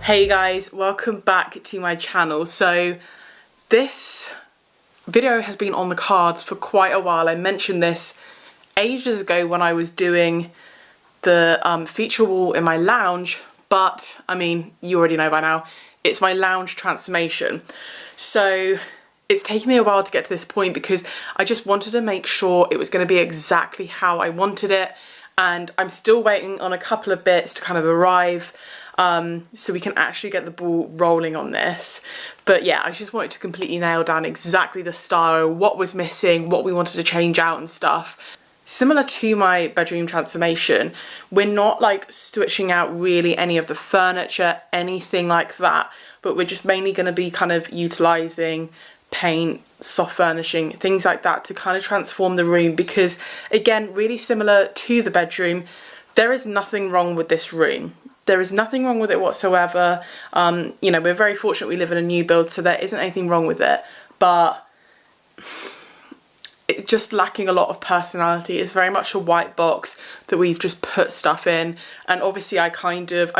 Hey guys, welcome back to my channel. So this video has been on the cards for quite a while. I mentioned this ages ago when I was doing the feature wall in my lounge, but I mean, you already know by now, it's my lounge transformation. So it's taken me a while to get to this point because I just wanted to make sure it was going to be exactly how I wanted it, and I'm still waiting on a couple of bits to kind of arrive so we can actually get the ball rolling on this. But yeah, I just wanted to completely nail down exactly the style, what was missing, what we wanted to change out and stuff. Similar to my bedroom transformation, we're not like switching out really any of the furniture, anything like that, but we're just mainly going to be kind of utilising paint, soft furnishing, things like that to kind of transform the room, because again, really similar to the bedroom, there is nothing wrong with this room. There is nothing wrong with it whatsoever. You know, we're very fortunate we live in a new build, so there isn't anything wrong with it, but it's just lacking a lot of personality. It's very much a white box that we've just put stuff in. And obviously I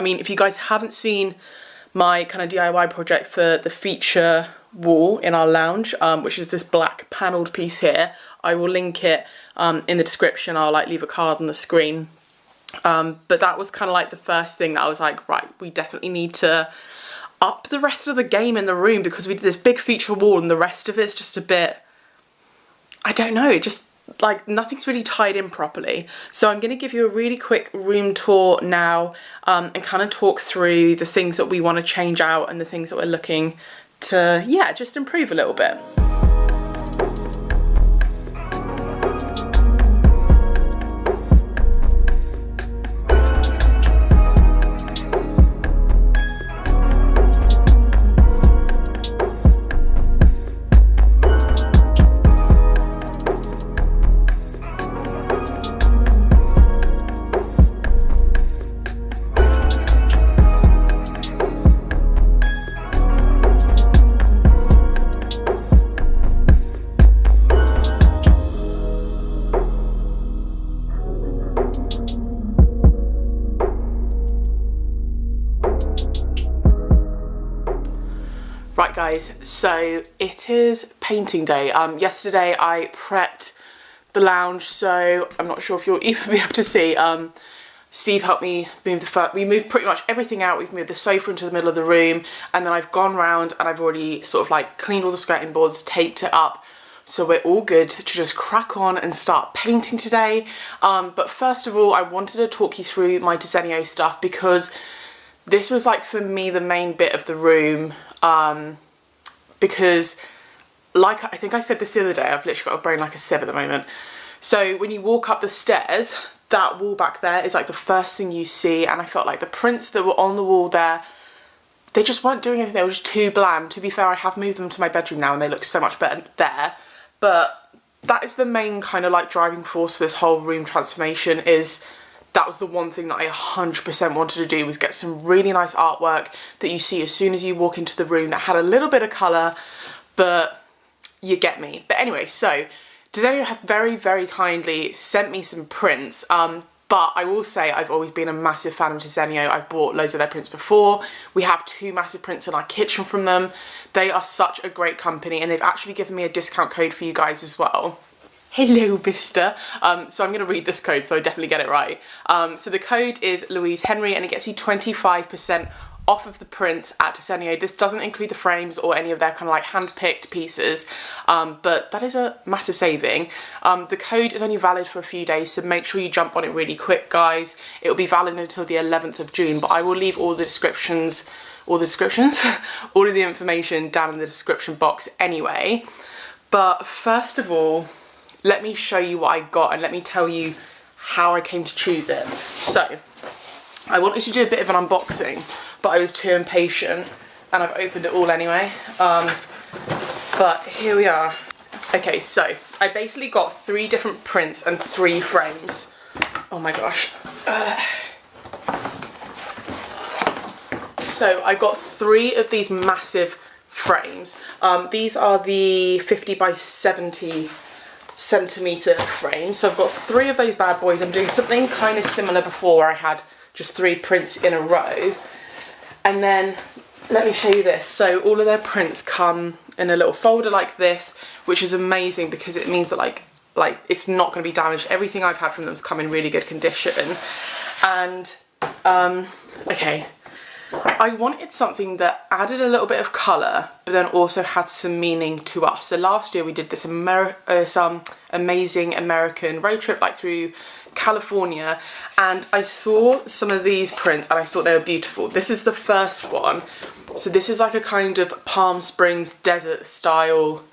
mean, if you guys haven't seen my kind of DIY project for the feature wall in our lounge, which is this black panelled piece here, I will link it in the description. I'll like leave a card on the screen. But that was kind of like the first thing that I was like, right, we definitely need to up the rest of the game in the room, because we did this big feature wall and the rest of it's just a bit, I don't know, it just like nothing's really tied in properly. So I'm going to give you a really quick room tour now and kind of talk through the things that we want to change out and the things that we're looking to, yeah, just improve a little bit. Right guys, so it is painting day. Yesterday I prepped the lounge, so I'm not sure if you'll even be able to see. Steve helped me move we moved pretty much everything out. We've moved the sofa into the middle of the room, and then I've gone round and I've already sort of like cleaned all the skirting boards, taped it up, so we're all good to just crack on and start painting today. But first of all, I wanted to talk you through my Desenio stuff, because this was like for me the main bit of the room. Because like I think I said this the other day, I've literally got a brain like a sieve at the moment. So when you walk up the stairs, that wall back there is like the first thing you see, and I felt like the prints that were on the wall there, they just weren't doing anything. They were just too bland. To be fair, I have moved them to my bedroom now and they look so much better there, but that is the main kind of like driving force for this whole room transformation. Is that was the one thing that I 100% wanted to do, was get some really nice artwork that you see as soon as you walk into the room that had a little bit of colour, but you get me. But anyway, so Desenio have very, very kindly sent me some prints, but I will say I've always been a massive fan of Desenio. I've bought loads of their prints before. We have 2 massive prints in our kitchen from them. They are such a great company, and they've actually given me a discount code for you guys as well. Hello, mister. So I'm going to read this code so I definitely get it right. So the code is louisehenryuk, and it gets you 25% off of the prints at Desenio. This doesn't include the frames or any of their kind of like hand-picked pieces, but that is a massive saving. The code is only valid for a few days, so make sure you jump on it really quick, guys. It will be valid until the 11th of June, but I will leave all the all of the information down in the description box anyway. But first of all, let me show you what I got and let me tell you how I came to choose it. So, I wanted to do a bit of an unboxing, but I was too impatient and I've opened it all anyway. But here we are. Okay, so I basically got 3 different prints and 3 frames. Oh my gosh. So I got 3 of these massive frames. These are the 50 by 70 centimetre frame. So I've got 3 of those bad boys. I'm doing something kind of similar before where I had just 3 prints in a row. And then let me show you this. So all of their prints come in a little folder like this, which is amazing because it means that like it's not going to be damaged. Everything I've had from them has come in really good condition. And okay, I wanted something that added a little bit of colour but then also had some meaning to us. So last year we did this amazing American road trip like through California, and I saw some of these prints and I thought they were beautiful. This is the first one. So this is like a kind of Palm Springs desert style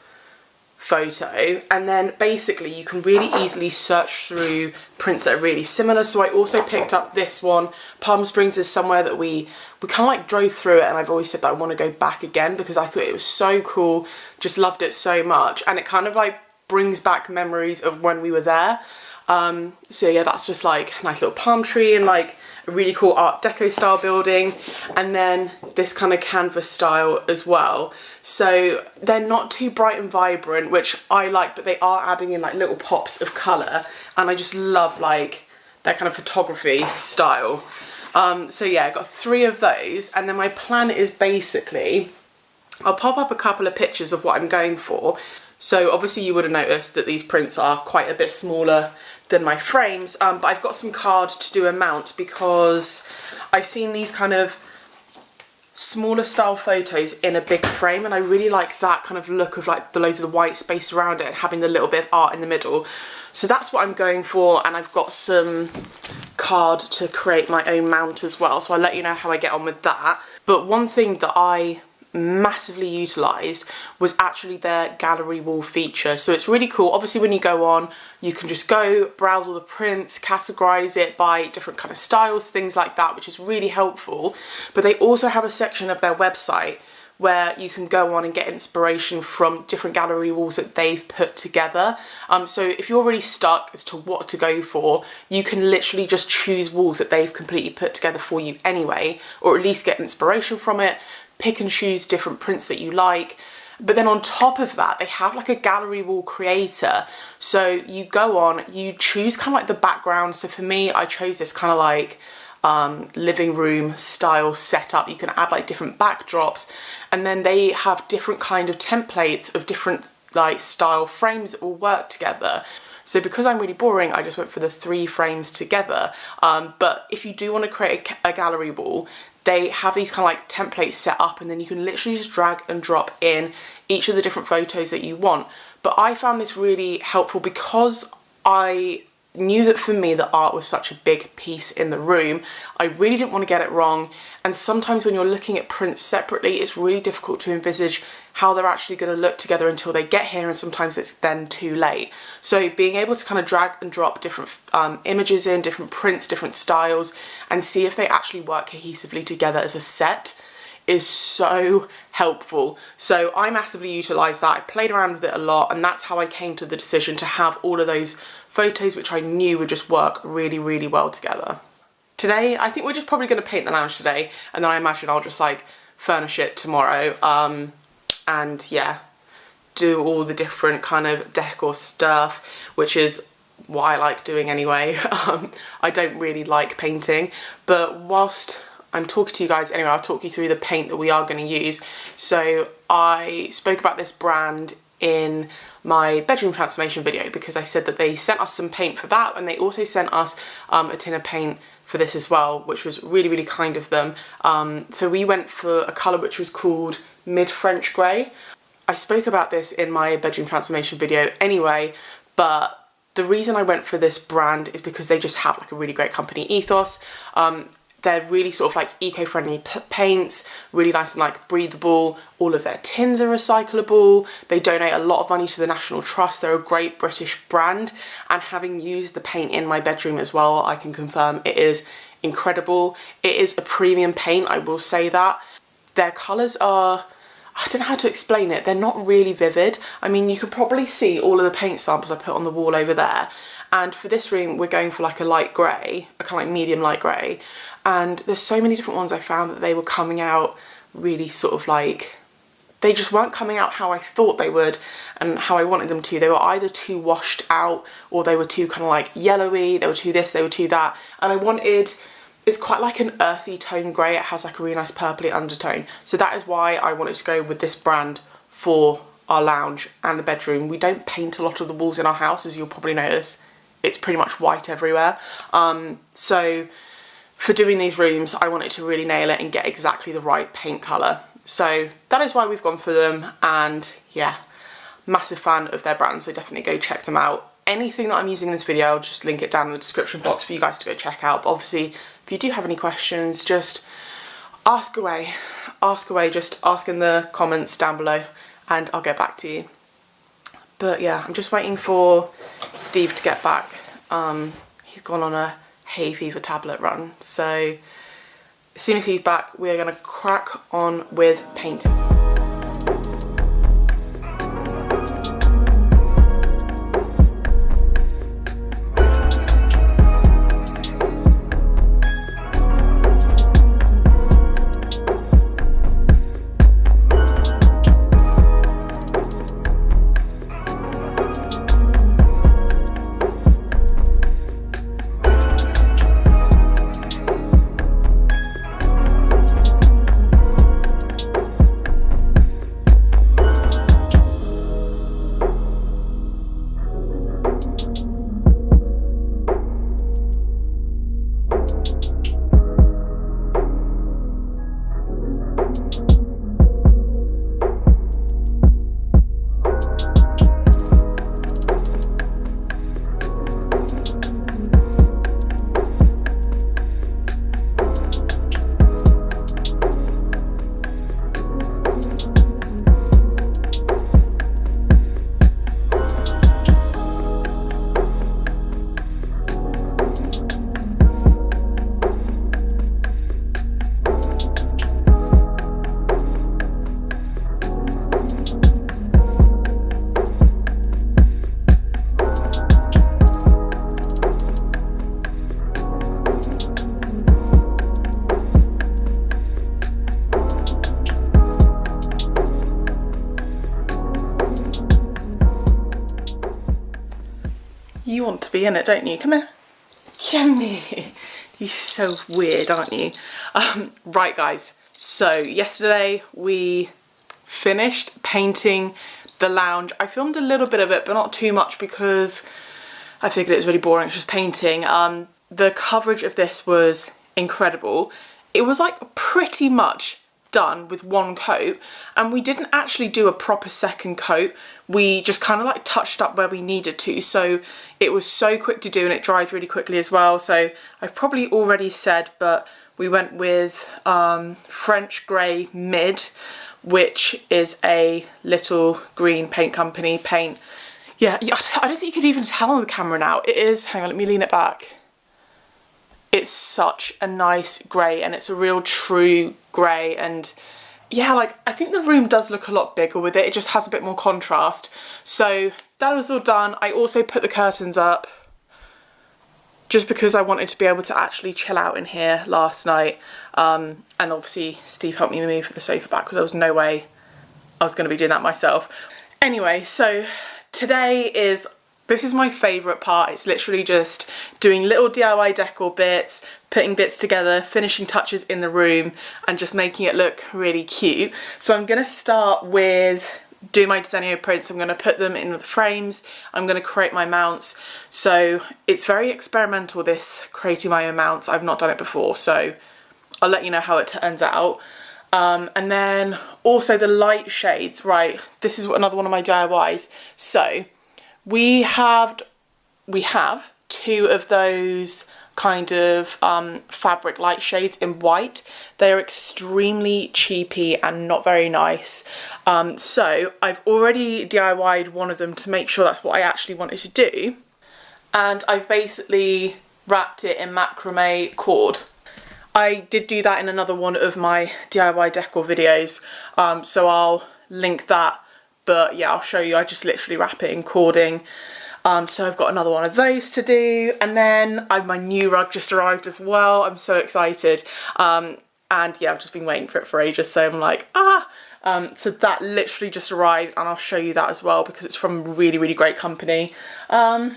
photo, and then basically you can really easily search through prints that are really similar. So I also picked up this one. Palm Springs is somewhere that we kind of like drove through it, and I've always said that I want to go back again because I thought it was so cool, just loved it so much, and it kind of like brings back memories of when we were there. So yeah, that's just like a nice little palm tree and like a really cool Art Deco style building, and then this kind of canvas style as well. So they're not too bright and vibrant, which I like, but they are adding in like little pops of colour, and I just love like that kind of photography style. So yeah, I got 3 of those, and then my plan is basically I'll pop up a couple of pictures of what I'm going for. So obviously you would have noticed that these prints are quite a bit smaller than my frames, but I've got some card to do a mount because I've seen these kind of smaller style photos in a big frame, and I really like that kind of look of like the loads of the white space around it and having the little bit of art in the middle. So that's what I'm going for, and I've got some card to create my own mount as well, so I'll let you know how I get on with that. But one thing that I massively utilised was actually their gallery wall feature. So it's really cool. Obviously when you go on, you can just go browse all the prints, categorise it by different kind of styles, things like that, which is really helpful. But they also have a section of their website where you can go on and get inspiration from different gallery walls that they've put together. So if you're really stuck as to what to go for, you can literally just choose walls that they've completely put together for you anyway, or at least get inspiration from it, pick and choose different prints that you like. But then on top of that, they have like a gallery wall creator. So you go on, you choose kind of like the background. So for me, I chose this kind of like living room style setup. You can add like different backdrops, and then they have different kind of templates of different like style frames that will work together. So because I'm really boring, I just went for the 3 frames together. But if you do want to create a gallery wall, they have these kind of like templates set up, and then you can literally just drag and drop in each of the different photos that you want. But I found this really helpful because I knew that for me the art was such a big piece in the room. I really didn't want to get it wrong, and sometimes when you're looking at prints separately, it's really difficult to envisage how they're actually going to look together until they get here, and sometimes it's then too late. So being able to kind of drag and drop different images in, different prints, different styles, and see if they actually work cohesively together as a set is so helpful. So I massively utilised that. I played around with it a lot, and that's how I came to the decision to have all of those photos which I knew would just work really, really well together. Today, I think we're just probably going to paint the lounge today, and then I imagine I'll just like furnish it tomorrow. And yeah, do all the different kind of decor stuff, which is what I like doing anyway. I don't really like painting, but whilst I'm talking to you guys anyway, I'll talk you through the paint that we are going to use. So I spoke about this brand in my bedroom transformation video because I said that they sent us some paint for that, and they also sent us a tin of paint for this as well, which was really, really kind of them. So we went for a colour which was called Mid-French Grey. I spoke about this in my bedroom transformation video anyway, but the reason I went for this brand is because they just have like a really great company ethos. They're really sort of like eco-friendly paints, really nice and like breathable. All of their tins are recyclable. They donate a lot of money to the National Trust. They're a great British brand, and having used the paint in my bedroom as well, I can confirm it is incredible. It is a premium paint, I will say that. Their colours are, I don't know how to explain it, they're not really vivid. I mean, you can probably see all of the paint samples I put on the wall over there. And for this room, we're going for like a light grey, a kind of like medium light grey. And there's so many different ones I found that they were coming out really sort of like, they just weren't coming out how I thought they would and how I wanted them to. They were either too washed out, or they were too kind of like yellowy, they were too this, they were too that. And I wanted it's quite like an earthy tone grey. It has like a really nice purpley undertone. So that is why I wanted to go with this brand for our lounge and the bedroom. We don't paint a lot of the walls in our house, as you'll probably notice. It's pretty much white everywhere. So for doing these rooms, I wanted to really nail it and get exactly the right paint colour. So that is why we've gone for them, and yeah, massive fan of their brand, so definitely go check them out. Anything that I'm using in this video, I'll just link it down in the description box for you guys to go check out. But obviously, if you do have any questions, just ask away. Ask away, just ask in the comments down below and I'll get back to you. But yeah, I'm just waiting for Steve to get back. He's gone on a hay fever tablet run, so as soon as he's back, we're gonna crack on with painting. You want to be in it, don't you? Come here. Yummy. You're so weird, aren't you? Right, guys. So yesterday we finished painting the lounge. I filmed a little bit of it, but not too much because I figured it was really boring. It's just painting. The coverage of this was incredible. It was like pretty much done with one coat, and we didn't actually do a proper second coat. We just kind of like touched up where we needed to, so it was so quick to do and it dried really quickly as well. So I've probably already said, but we went with French Grey Mid, which is a little green paint company paint. Yeah, I don't think you could even tell on the camera now. It is, hang on, let me lean it back. It's such a nice grey, and it's a real true grey, and yeah, like I think the room does look a lot bigger with it. It just has a bit more contrast. So that was all done. I also put the curtains up just because I wanted to be able to actually chill out in here last night. And obviously Steve helped me move the sofa back because there was no way I was going to be doing that myself. Anyway, so this is my favourite part. It's literally just doing little DIY decor bits, putting bits together, finishing touches in the room, and just making it look really cute. So I'm going to start with doing my Desenio prints. I'm going to put them in the frames. I'm going to create my mounts. So it's very experimental, this creating my own mounts. I've not done it before, so I'll let you know how it turns out. And then also the light shades, right? This is another one of my DIYs. So we have two of those kind of fabric light shades in white. They're extremely cheapy and not very nice. So I've already DIY'd one of them to make sure that's what I actually wanted to do. And I've basically wrapped it in macrame cord. I did do that in another one of my DIY decor videos, so I'll link that. But yeah, I'll show you. I just literally wrap it in cording. So I've got another one of those to do. And then my new rug just arrived as well. I'm so excited. And yeah, I've just been waiting for it for ages. So I'm like, so that literally just arrived, and I'll show you that as well because it's from really, really great company. And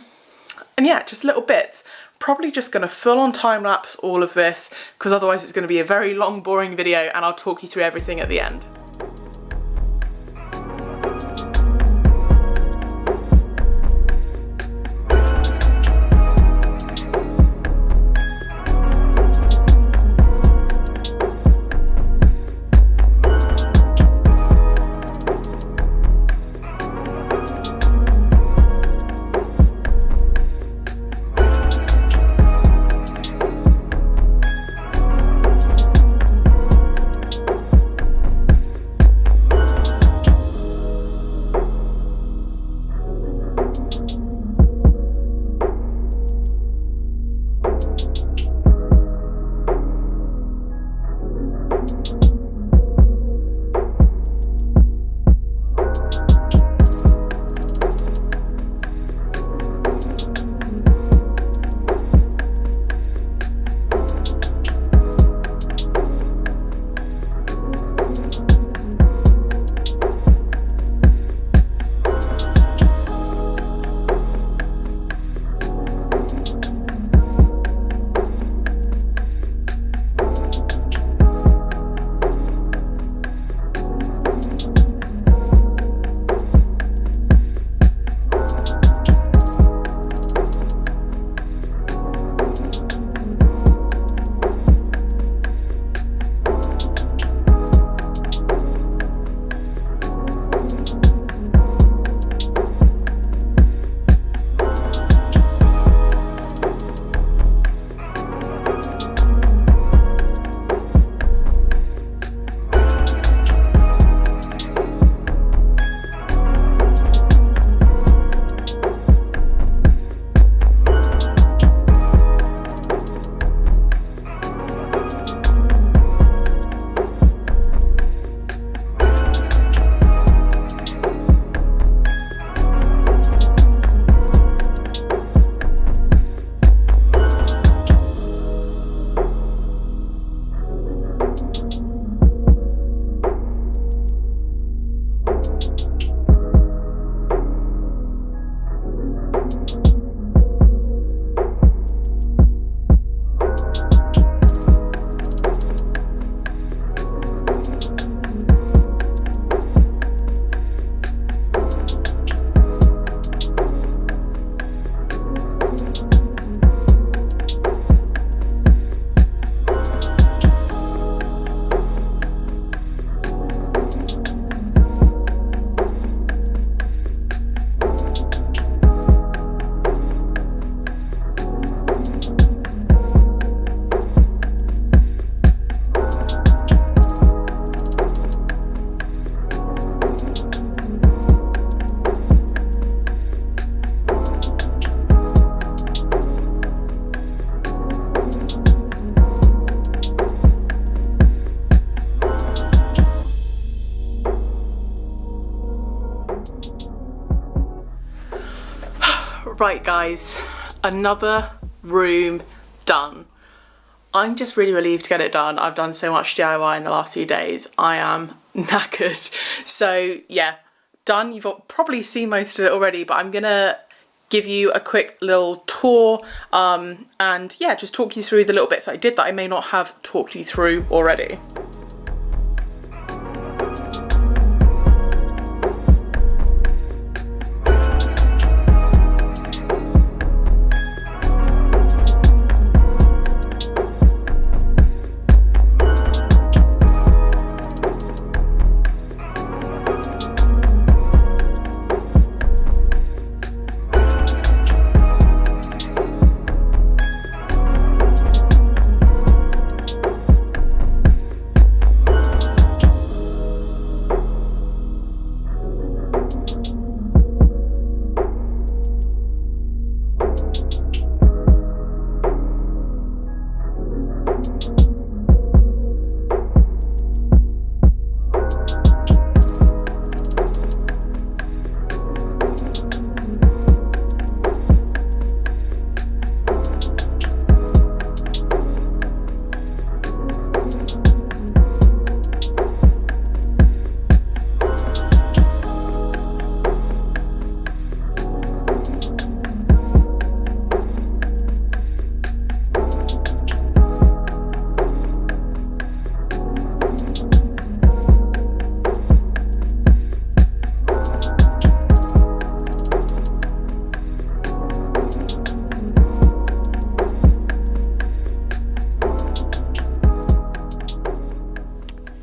yeah, just little bits. Probably just going to full on time lapse all of this, because otherwise it's going to be a very long, boring video, and I'll talk you through everything at the end. Right guys, another room done. I'm just really relieved to get it done. I've done so much DIY in the last few days. I am knackered. So yeah, done. You've probably seen most of it already, but I'm gonna give you a quick little tour and yeah, just talk you through the little bits I did that I may not have talked you through already.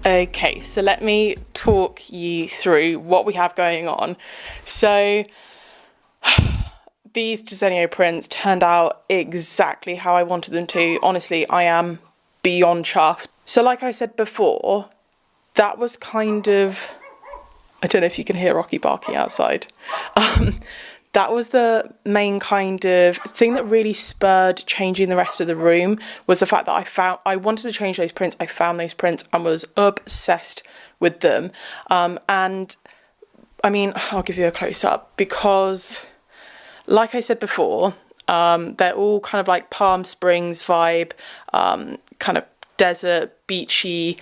Okay, so let me talk you through what we have going on. So these Desenio prints turned out exactly how I wanted them to. Honestly, I am beyond chuffed. So like I said before, that was kind of, I don't know if you can hear Rocky barking outside. That was the main kind of thing that really spurred changing the rest of the room, was the fact that I wanted to change those prints. I found those prints and was obsessed with them. And I mean, I'll give you a close up because, like I said before, they're all kind of like Palm Springs vibe, kind of desert, beachy,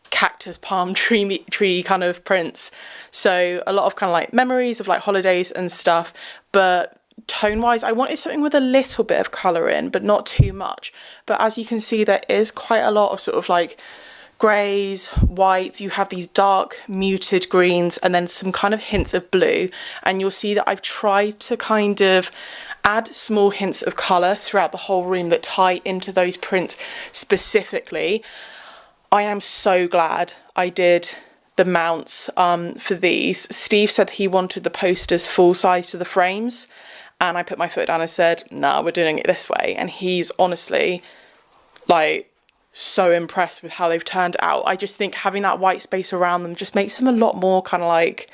cactus, palm tree kind of prints. So a lot of kind of like memories of like holidays and stuff, but tone wise I wanted something with a little bit of colour in, but not too much. But as you can see, there is quite a lot of sort of like greys, whites, you have these dark muted greens, and then some kind of hints of blue. And you'll see that I've tried to kind of add small hints of colour throughout the whole room that tie into those prints specifically. I am so glad I did the mounts for these. Steve said he wanted the posters full size to the frames, and I put my foot down and said, nah, we're doing it this way. And he's honestly like so impressed with how they've turned out. I just think having that white space around them just makes them a lot more kind of like,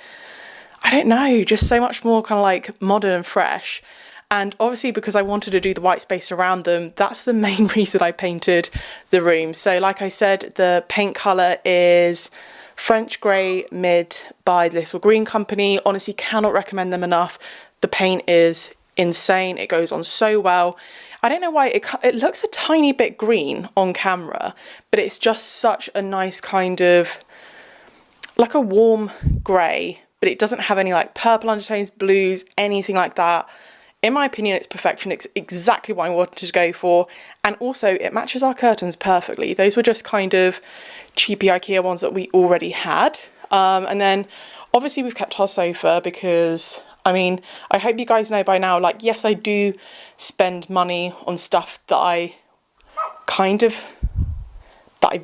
I don't know, just so much more kind of like modern and fresh. And obviously because I wanted to do the white space around them, that's the main reason I painted the room. So like I said, the paint colour is French Grey Mid by the Little Green Company. Honestly, cannot recommend them enough. The paint is insane. It goes on so well. I don't know why it looks a tiny bit green on camera, but it's just such a nice kind of like a warm grey, but it doesn't have any like purple undertones, blues, anything like that. In my opinion, it's perfection. It's exactly what I wanted to go for. And also it matches our curtains perfectly. Those were just kind of cheapy IKEA ones that we already had. And then obviously we've kept our sofa because, I mean, I hope you guys know by now, like, yes, I do spend money on stuff that I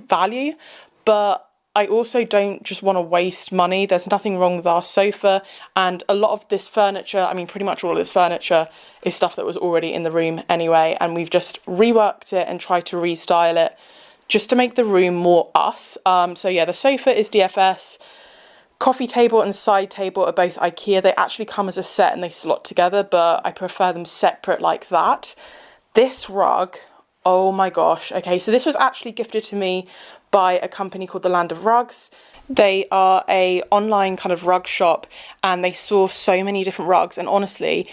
value, but I also don't just want to waste money. There's nothing wrong with our sofa, and a lot of this furniture, I mean pretty much all of this furniture is stuff that was already in the room anyway, and we've just reworked it and tried to restyle it just to make the room more us. So yeah, the sofa is DFS. Coffee table and side table are both IKEA. They actually come as a set and they slot together, but I prefer them separate like that. This rug, oh my gosh. Okay, so this was actually gifted to me by a company called The Land of Rugs. They are a online kind of rug shop, and they source so many different rugs, and honestly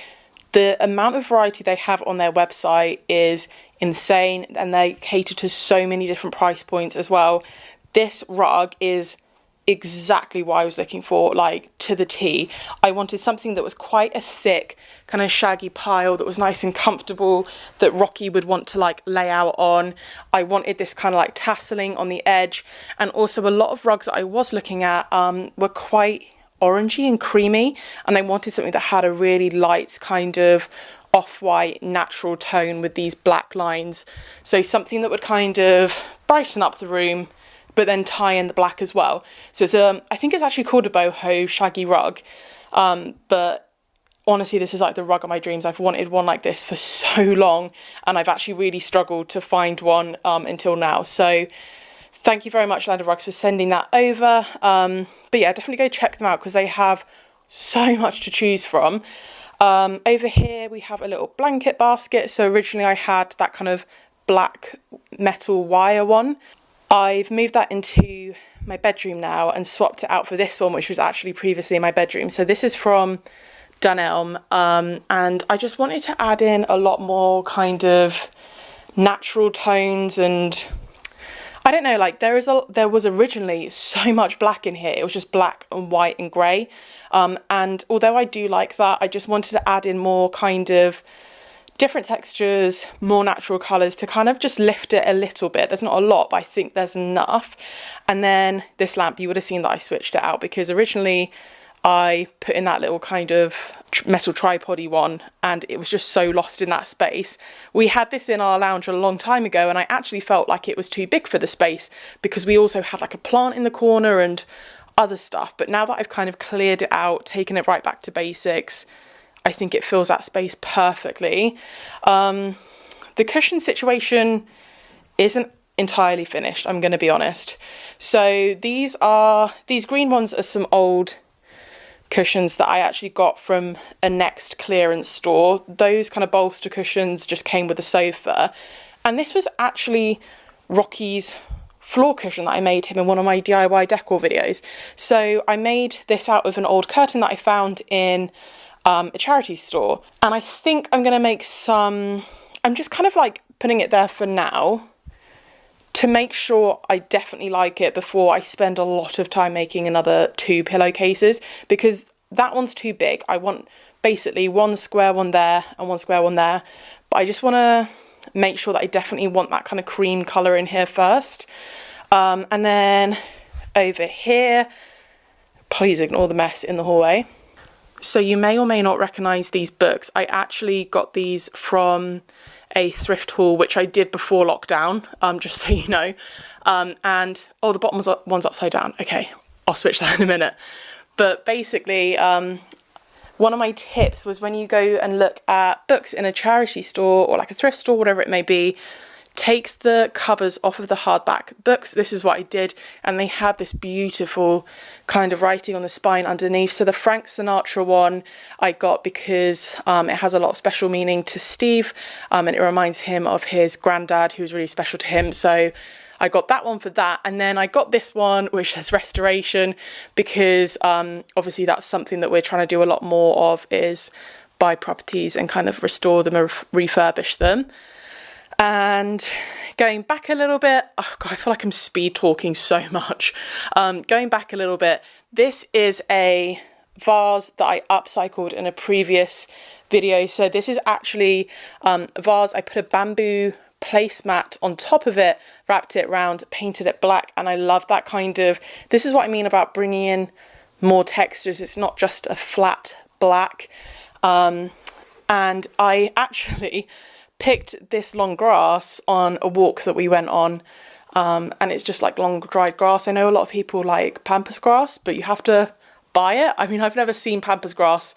the amount of variety they have on their website is insane, and they cater to so many different price points as well. This rug is exactly what I was looking for, like to the T. I wanted something that was quite a thick kind of shaggy pile that was nice and comfortable, that Rocky would want to like lay out on. I wanted this kind of like tasseling on the edge, and also a lot of rugs that I was looking at were quite orangey and creamy, and I wanted something that had a really light kind of off-white natural tone with these black lines. So something that would kind of brighten up the room but then tie in the black as well. So it's I think it's actually called a Boho shaggy rug, but honestly this is like the rug of my dreams. I've wanted one like this for so long, and I've actually really struggled to find one until now. So thank you very much, Land of Rugs, for sending that over. But yeah, definitely go check them out because they have so much to choose from. Over here we have a little blanket basket. So originally I had that kind of black metal wire one. I've moved that into my bedroom now and swapped it out for this one, which was actually previously in my bedroom. So this is from Dunelm, and I just wanted to add in a lot more kind of natural tones, and I don't know, like there was originally so much black in here. It was just black and white and grey, and although I do like that, I just wanted to add in more kind of different textures, more natural colours to kind of just lift it a little bit. There's not a lot, but I think there's enough. And then this lamp, you would have seen that I switched it out because originally I put in that little kind of metal tripod-y one, and it was just so lost in that space. We had this in our lounge a long time ago, and I actually felt like it was too big for the space because we also had like a plant in the corner and other stuff. But now that I've kind of cleared it out, taken it right back to basics, I think it fills that space perfectly. The cushion situation isn't entirely finished, I'm going to be honest. So these green ones are some old cushions that I actually got from a Next clearance store. Those kind of bolster cushions just came with the sofa, and this was actually Rocky's floor cushion that I made him in one of my DIY decor videos. So I made this out of an old curtain that I found in a charity store, and I think I'm going to make some, I'm just kind of like putting it there for now to make sure I definitely like it before I spend a lot of time making another 2 pillowcases, because that one's too big. I want basically one square one there and one square one there, but I just want to make sure that I definitely want that kind of cream colour in here first. And then over here, please ignore the mess in the hallway. So you may or may not recognise these books. I actually got these from a thrift haul, which I did before lockdown, just so you know. And, oh, the bottom one's upside down. Okay, I'll switch that in a minute. But basically, one of my tips was when you go and look at books in a charity store or like a thrift store, whatever it may be, take the covers off of the hardback books. This is what I did, and they have this beautiful kind of writing on the spine underneath. So the Frank Sinatra one I got because it has a lot of special meaning to Steve, and it reminds him of his granddad, who was really special to him. So I got that one for that, and then I got this one which says restoration, because obviously that's something that we're trying to do a lot more of, is buy properties and kind of restore them or refurbish them. And going back a little bit, oh God, I feel like I'm speed talking so much. Going back a little bit, this is a vase that I upcycled in a previous video. So this is actually a vase. I put a bamboo placemat on top of it, wrapped it around, painted it black, and I love that kind of, this is what I mean about bringing in more textures. It's not just a flat black. And I actually picked this long grass on a walk that we went on, and it's just like long dried grass. I know a lot of people like pampas grass, but you have to buy it. I mean, I've never seen pampas grass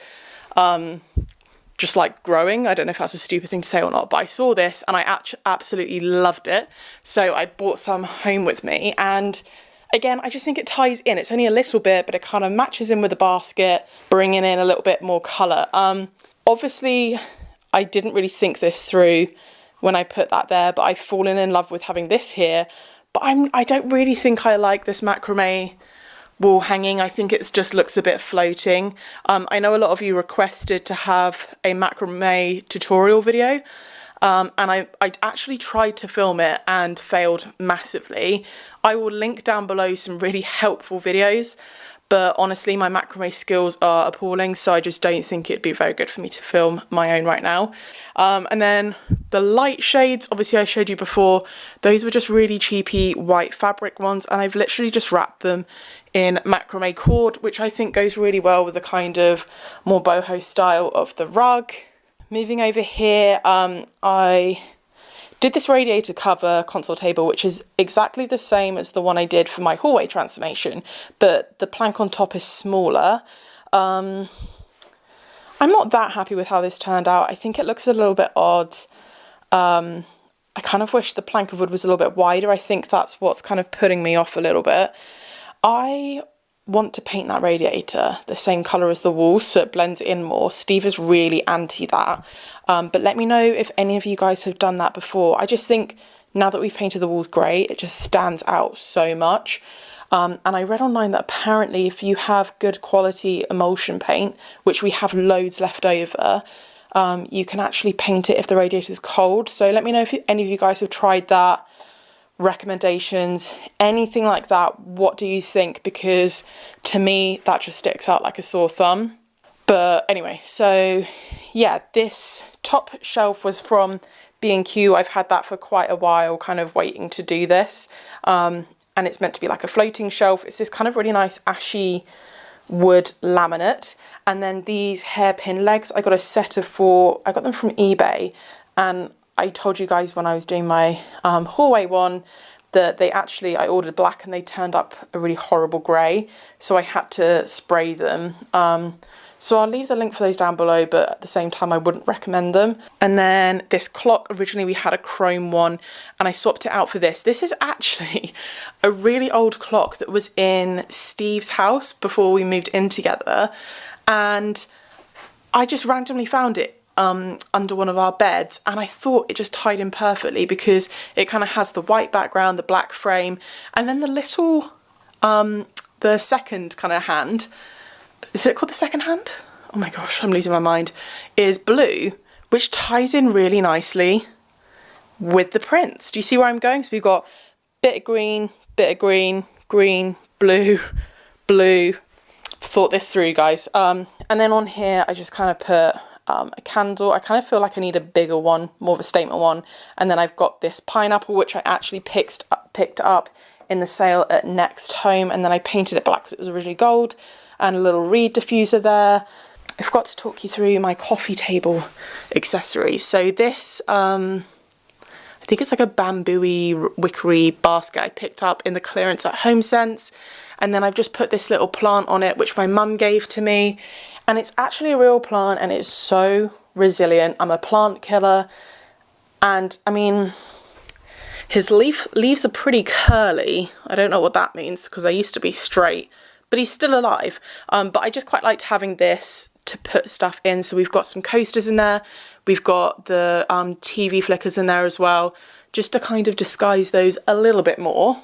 just like growing. I don't know if that's a stupid thing to say or not, but I saw this and I absolutely loved it. So I bought some home with me, and again, I just think it ties in. It's only a little bit, but it kind of matches in with the basket, bringing in a little bit more colour. Obviously, I didn't really think this through when I put that there, but I've fallen in love with having this here. But I don't really think I like this macrame wall hanging. I think it just looks a bit floating. I know a lot of you requested to have a macrame tutorial video, and I actually tried to film it and failed massively. I will link down below some really helpful videos, but honestly, my macrame skills are appalling, so I just don't think it'd be very good for me to film my own right now. And then the light shades, obviously I showed you before, those were just really cheapy white fabric ones, and I've literally just wrapped them in macrame cord, which I think goes really well with the kind of more boho style of the rug. Moving over here, I did this radiator cover console table, which is exactly the same as the one I did for my hallway transformation, but the plank on top is smaller. I'm not that happy with how this turned out. I think it looks a little bit odd. I kind of wish the plank of wood was a little bit wider. I think that's what's kind of putting me off a little bit. I want to paint that radiator the same colour as the walls so it blends in more. Steve is really anti that, but let me know if any of you guys have done that before. I just think now that we've painted the walls grey, it just stands out so much. And I read online that apparently if you have good quality emulsion paint, which we have loads left over, you can actually paint it if the radiator is cold. So let me know if any of you guys have tried that. Recommendations, anything like that. What do you think? Because to me that just sticks out like a sore thumb. But anyway, so yeah, this top shelf was from B&Q. I've had that for quite a while, kind of waiting to do this, and it's meant to be like a floating shelf. It's this kind of really nice ashy wood laminate. And then these hairpin legs, I got a set of 4. I got them from eBay, and I told you guys when I was doing my hallway one that I ordered black and they turned up a really horrible grey, so I had to spray them. So I'll leave the link for those down below, but at the same time I wouldn't recommend them. And then this clock, originally we had a chrome one and I swapped it out for this. This is actually a really old clock that was in Steve's house before we moved in together, and I just randomly found it under one of our beds, and I thought it just tied in perfectly because it kind of has the white background, the black frame, and then the little the second kind of hand, is it called the second hand? Oh my gosh, I'm losing my mind, is blue, which ties in really nicely with the prints. Do you see where I'm going? So we've got bit of green, green, blue, blue. Thought this through, guys. And then on here I just kind of put a candle. I kind of feel like I need a bigger one, more of a statement one. And then I've got this pineapple, which I actually picked up in the sale at Next Home, and then I painted it black because it was originally gold, and a little reed diffuser there. I forgot to talk you through my coffee table accessory. So this, I think it's like a bamboo-y, wickery basket I picked up in the clearance at HomeSense. And then I've just put this little plant on it, which my mum gave to me. And it's actually a real plant and it's so resilient. I'm a plant killer. And I mean, his leaves are pretty curly. I don't know what that means because I used to be straight, but he's still alive. But I just quite liked having this to put stuff in. So we've got some coasters in there. We've got the TV flickers in there as well, just to kind of disguise those a little bit more.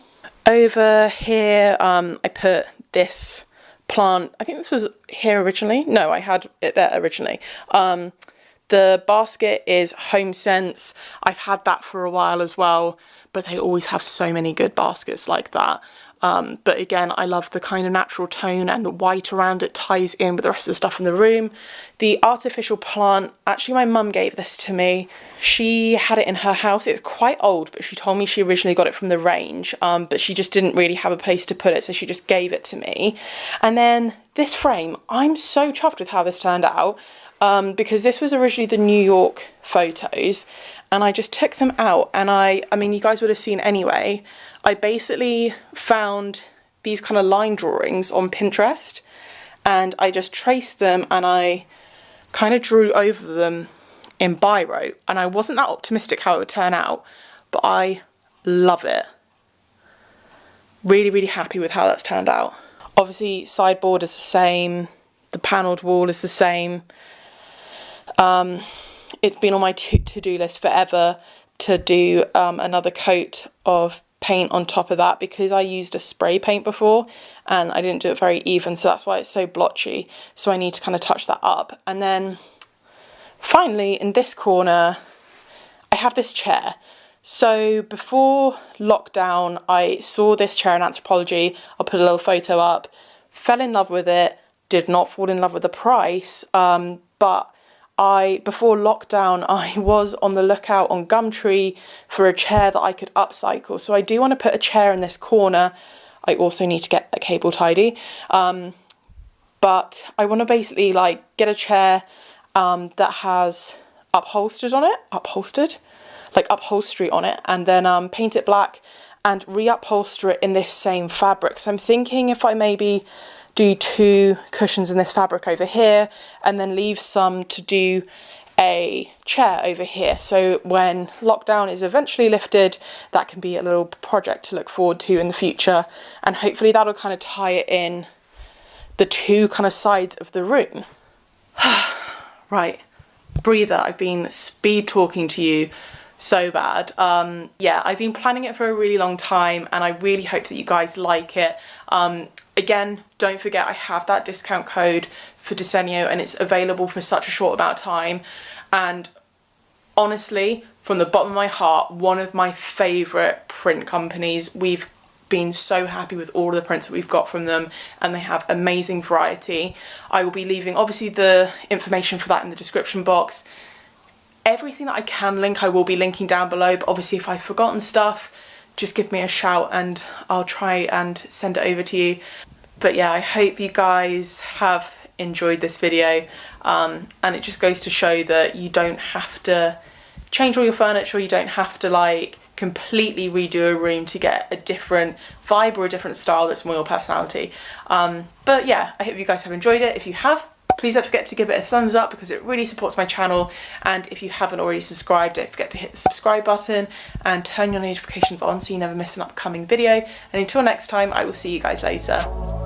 Over here, I put this plant. I think this was here originally. No, I had it there originally. The basket is HomeSense. I've had that for a while as well, but they always have so many good baskets like that. But again, I love the kind of natural tone, and the white around it ties in with the rest of the stuff in the room. The artificial plant, actually my mum gave this to me. She had it in her house. It's quite old, but she told me she originally got it from the range, but she just didn't really have a place to put it, so she just gave it to me. And then this frame, I'm so chuffed with how this turned out, because this was originally the New York photos, and I just took them out, and I mean, you guys would have seen anyway, I basically found these kind of line drawings on Pinterest, and I just traced them and I kind of drew over them in biro, and I wasn't that optimistic how it would turn out, but I love it. Really, really happy with how that's turned out. Obviously, sideboard is the same, the panelled wall is the same. It's been on my to-do list forever to do another coat of paint on top of that, because I used a spray paint before and I didn't do it very even, so that's why it's so blotchy. So I need to kind of touch that up. And then finally, in this corner, I have this chair. So before lockdown, I saw this chair in Anthropology. I'll put a little photo up. Fell in love with it. Did not fall in love with the price, but before lockdown, I was on the lookout on Gumtree for a chair that I could upcycle. So I do want to put a chair in this corner. I also need to get a cable tidy. But I want to basically like get a chair that has upholstery on it, and then paint it black and re-upholster it in this same fabric. So I'm thinking if I maybe do 2 cushions in this fabric over here, and then leave some to do a chair over here. So when lockdown is eventually lifted, that can be a little project to look forward to in the future. And hopefully that'll kind of tie it in the 2 kind of sides of the room. Right, breather. I've been speed talking to you so bad. Yeah, I've been planning it for a really long time, and I really hope that you guys like it. Again, don't forget I have that discount code for Desenio, and it's available for such a short amount of time. And honestly, from the bottom of my heart, one of my favourite print companies. We've been so happy with all of the prints that we've got from them, and they have amazing variety. I will be leaving obviously the information for that in the description box. Everything that I can link, I will be linking down below, but obviously if I've forgotten stuff, just give me a shout and I'll try and send it over to you. But yeah, I hope you guys have enjoyed this video, and it just goes to show that you don't have to change all your furniture, you don't have to like completely redo a room to get a different vibe or a different style that's more your personality. But yeah, I hope you guys have enjoyed it. If you have, please don't forget to give it a thumbs up because it really supports my channel. And if you haven't already subscribed, don't forget to hit the subscribe button and turn your notifications on so you never miss an upcoming video. And until next time, I will see you guys later.